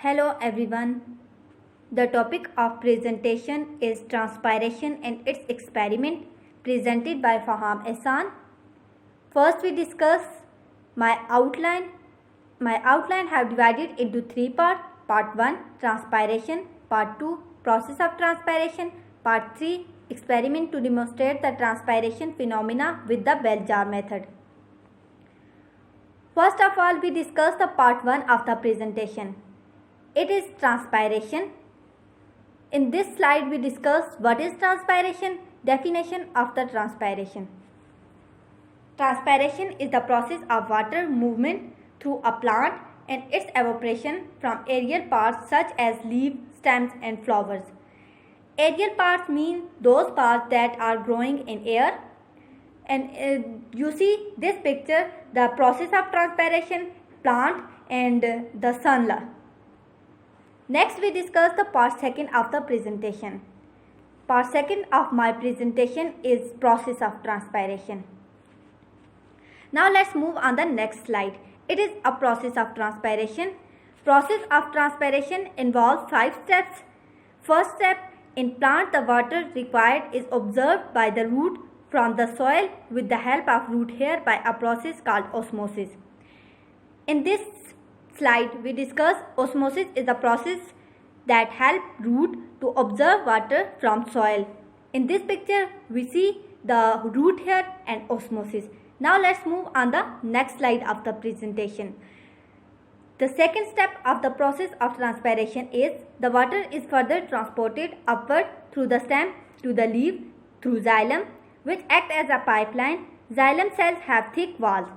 Hello everyone. The topic of presentation is transpiration and its experiment presented by Faham Ehsan. First we discuss my outline. My outline have divided into three parts. Part 1 transpiration, part 2 process of transpiration, part 3 experiment to demonstrate the transpiration phenomena with the bell jar method. First of all, we discuss the part 1 of the presentation. It is transpiration. In this slide, we discuss what is transpiration, definition of the transpiration. Transpiration is the process of water movement through a plant and its evaporation from aerial parts such as leaves, stems and flowers. Aerial parts mean those parts that are growing in air. And you see this picture, the process of transpiration, plant and the sunlight. Next we discuss the part 2 of the presentation. Part 2 of my presentation is process of transpiration. Now let's move on the next slide. It is a process of transpiration. Process of transpiration involves 5 steps. First step, in plant the water required is observed by the root from the soil with the help of root hair by a process called osmosis. In this slide we discuss osmosis is a process that helps root to observe water from soil. In this picture we see the root hair and osmosis. Now let's move on the next slide of the presentation. The second step of the process of transpiration is the water is further transported upward through the stem to the leaf through xylem, which act as a pipeline. Xylem cells have thick walls.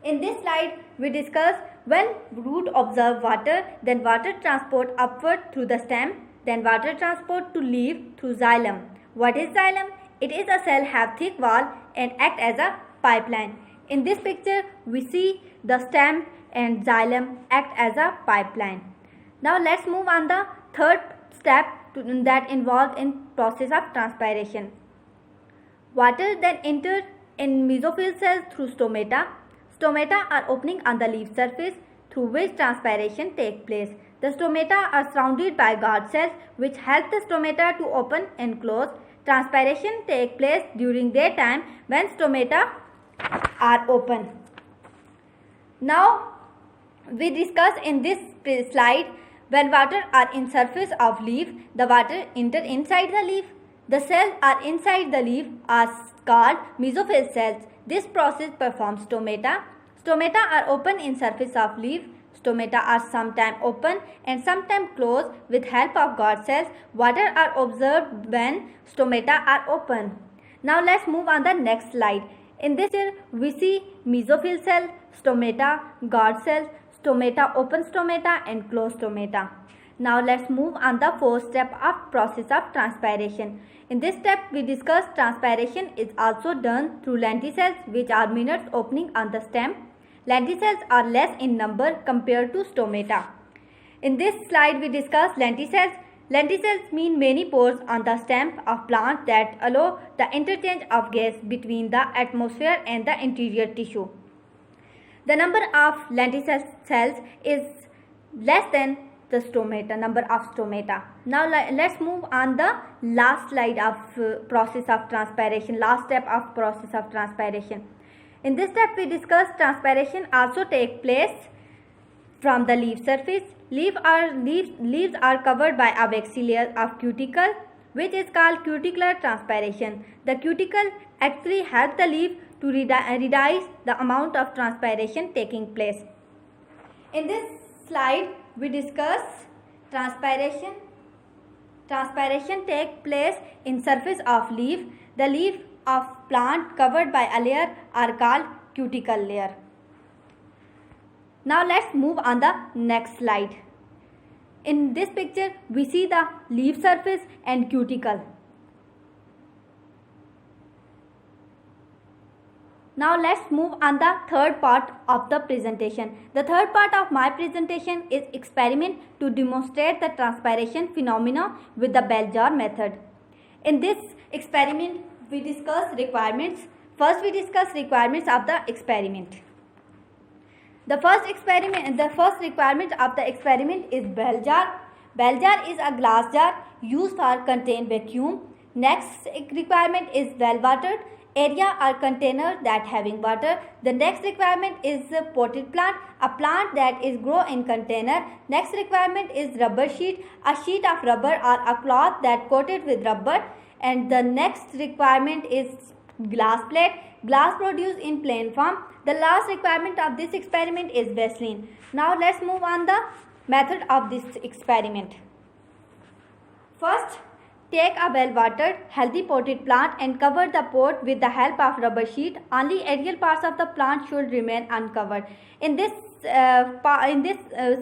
In this slide we discuss when root observe water, then water transport upward through the stem, then water transport to leaf through xylem. What is xylem? It is a cell have thick wall and act as a pipeline. In this picture we see the stem and xylem act as a pipeline. Now let's move on the third step that involved in process of transpiration. Water then enter in mesophyll cells through stomata. Stomata are opening on the leaf surface through which transpiration takes place. The stomata are surrounded by guard cells which help the stomata to open and close. Transpiration takes place during daytime when stomata are open. Now we discuss in this slide when water are in surface of leaf, the water enter inside the leaf. The cells are inside the leaf are called mesophyll cells. This process performs stomata. Stomata are open in surface of leaf. Stomata are sometimes open and sometimes closed with help of guard cells. Water are observed when stomata are open. Now let's move on the next slide. In this picture we see mesophyll cell, stomata, guard cells, stomata, open stomata and closed stomata. Now let's move on the fourth step of process of transpiration. In this step we discuss transpiration is also done through lenticels which are minutes opening on the stem. Lenticels are less in number compared to stomata. In this slide we discuss lenticels. Lenticels mean many pores on the stem of plant that allow the interchange of gas between the atmosphere and the interior tissue. The number of lenticel cells is less than the stomata, number of stomata. Now let's move on the last slide of process of transpiration, last step of process of transpiration. In this step we discuss transpiration also take place from the leaf surface. Leaves are covered by a waxy layer of cuticle which is called cuticular transpiration. The cuticle actually helps the leaf to reduce the amount of transpiration taking place. In this slide we discuss transpiration. Transpiration takes place in surface of leaf. The leaf of plant covered by a layer are called cuticle layer. Now let's move on the next slide. In this picture we see the leaf surface and cuticle. Now let's move on the third part of the presentation. The third part of my presentation is experiment to demonstrate the transpiration phenomena with the bell jar method. In this experiment we discuss requirements. First we discuss requirements of the experiment. The first requirement of the experiment is bell jar. Bell jar is a glass jar used for contain vacuum. Next requirement is well watered area or container that having water. The next requirement is a potted plant, a plant that is grow in container. Next requirement is rubber sheet, a sheet of rubber or a cloth that coated with rubber. And the next requirement is glass plate, glass produced in plain form. The last requirement of this experiment is Vaseline. Now let's move on the method of this experiment. First, take a well-watered, healthy potted plant and cover the pot with the help of rubber sheet. Only aerial parts of the plant should remain uncovered. In this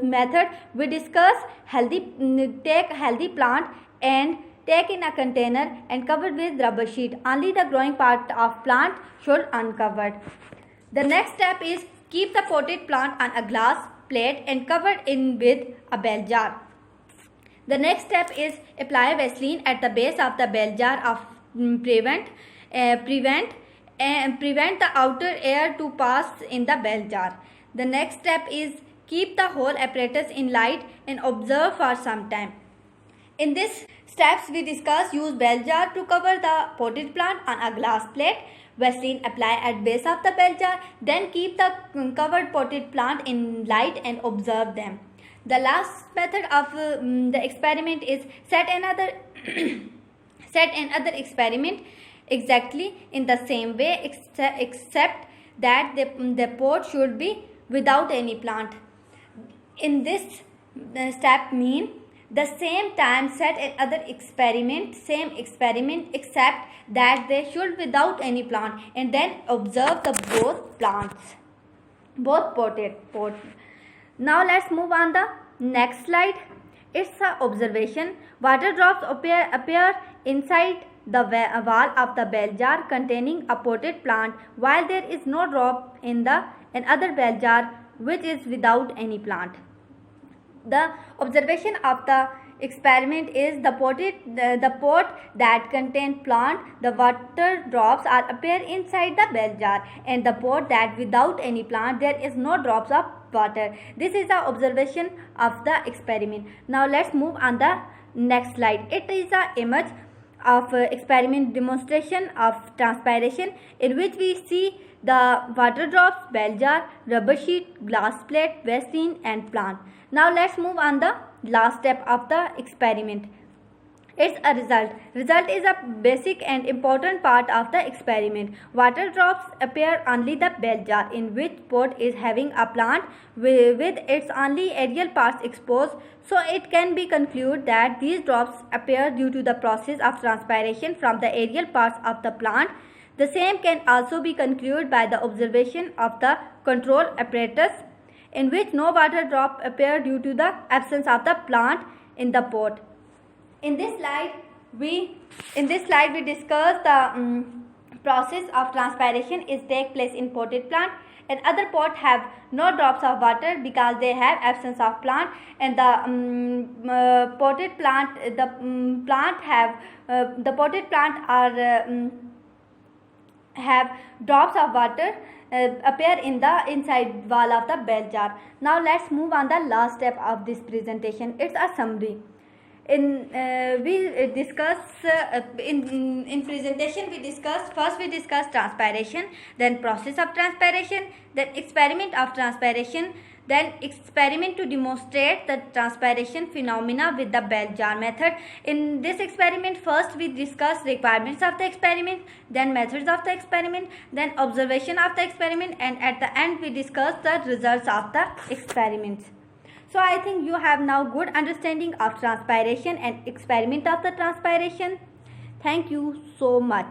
method, we discuss take healthy plant and take in a container and cover with rubber sheet. Only the growing part of plant should uncovered. The next step is keep the potted plant on a glass plate and covered in with a bell jar. The next step is apply Vaseline at the base of the bell jar of prevent the outer air to pass in the bell jar. The next step is keep the whole apparatus in light and observe for some time. In this steps we discuss use bell jar to cover the potted plant on a glass plate. Vaseline apply at base of the bell jar. Then keep the covered potted plant in light and observe them. The last method of the experiment is set another experiment exactly in the same way except that the pot should be without any plant. In this step mean the same time set another experiment, same experiment except that they should without any plant, and then observe the both plants, both potted. Now let's move on the next slide. It's an observation. Water drops appear inside the wall of the bell jar containing a potted plant, while there is no drop in the another bell jar which is without any plant. The observation of the experiment is the pot that contains plant, the water drops are appear inside the bell jar, and the pot that without any plant there is no drops of water. This is the observation of the experiment. Now let's move on the next slide. It is an image of experiment demonstration of transpiration in which we see the water drops, bell jar, rubber sheet, glass plate, Vaseline and plant. Now let's move on the last step of the experiment. It's a result. Result is a basic and important part of the experiment. Water drops appear only the bell jar in which pot is having a plant with its only aerial parts exposed. So it can be concluded that these drops appear due to the process of transpiration from the aerial parts of the plant. The same can also be concluded by the observation of the control apparatus in which no water drop appear due to the absence of the plant in the pot. In this slide we discuss the process of transpiration is take place in potted plant, and other pot have no drops of water because they have absence of plant, and the potted plant have drops of water appear in the inside wall of the bell jar. Now let's move on the last step of this presentation. It's a summary. In presentation we discuss transpiration, then process of transpiration, then experiment of transpiration, then experiment to demonstrate the transpiration phenomena with the bell jar method. In this experiment, first we discuss requirements of the experiment, then methods of the experiment, then observation of the experiment, and at the end we discuss the results of the experiments. So I think you have now good understanding of transpiration and experiment of the transpiration. Thank you so much.